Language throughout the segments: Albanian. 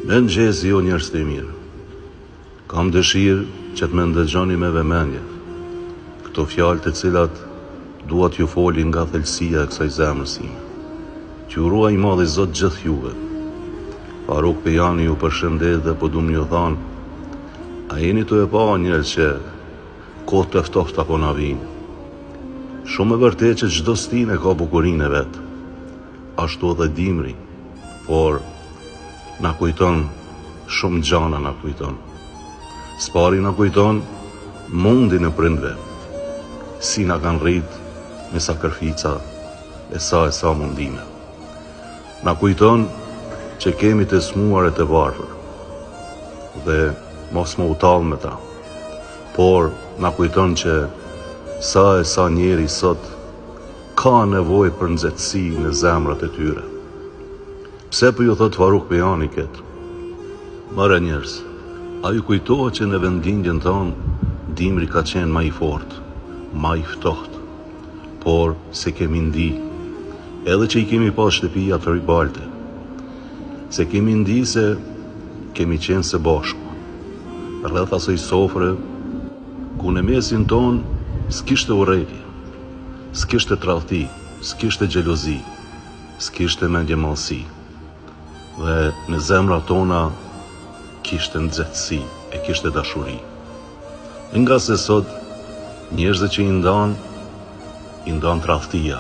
Mëngjes jo njerëz të mirë. Kam dëshirë që të më ndëgjoni me vëmendje këto fjalë të cilat dua t'ju folin nga thelësia e kësaj zemrës time. T'ju ruaj Madhi Zot gjithë juve. Faruk Pejani ju përshëndet dhe po du m'ju thanë, a jeni të e pa njerëz që kohë të ftofta po na vinë. Shumë e vërtet që çdo stinë ka bukurinë e vet. Ashtu edhe dimri, por na kujton shumë gjana na kujton. Spari na kujton mundin e prindve, si na kanë rrit me sakrifica e sa mundime. Na kujton që kemi të smuar e të varfër dhe mos më utall me ta, por na kujton që sa njeri sot ka nevojë për nxehtësi në zemrat e tyre. Pse po ju thot Faruk Pejani këtë? Mare njerëz, a ju kujtohet që në vendindjen tonë dimri ka qenë më i fortë, më i ftohtë, por se kemi ndi, edhe që i kemi pas shtëpia të ribalte, se kemi ndi se kemi qenë së bashku, rreth asoj sofre, ku në mesin tonë s'kishte urrejtje, s'kishte tradhti, s'kishte xhelozi, s'kishte mendjemallësi, dhe në zemrat tona kishte nxehtësi, e kishte dashuri. Nga se sot njerëzit që i ndan tradhtia,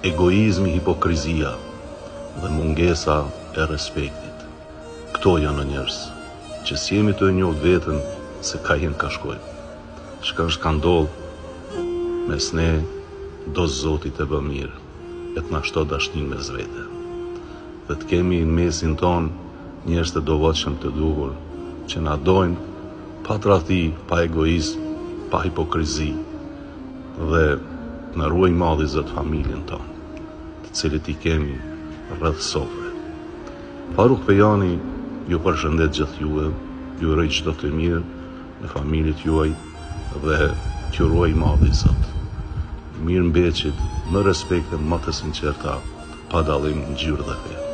egoizmi, hipokrizia dhe mungesa e respektit. Këto janë njerëz që s'jemi të e njohë vetën se ka jenë ka shkojnë. Shka është ka ndodhë mes ne, do Zotit e bë mirë, e të na shto dashnin me zvete. Dhe të kemi në mesin ton njerëz të dovatshëm të duhur, që na dojnë pa tradhti, pa egoizm, pa hipokrizi, dhe të na ruaj Madhi Zot familjen ton, të cilët i kemi rreth sofre. Faruk Pejani ju përshëndet gjithë juve, ju uroj çdo të mirë në familjet juaj dhe t'ju ruaj Madhi Zot. Mirëmbëjtje, më respekt dhe më të sinqerta, pa dallim ngjyrë dhe fe.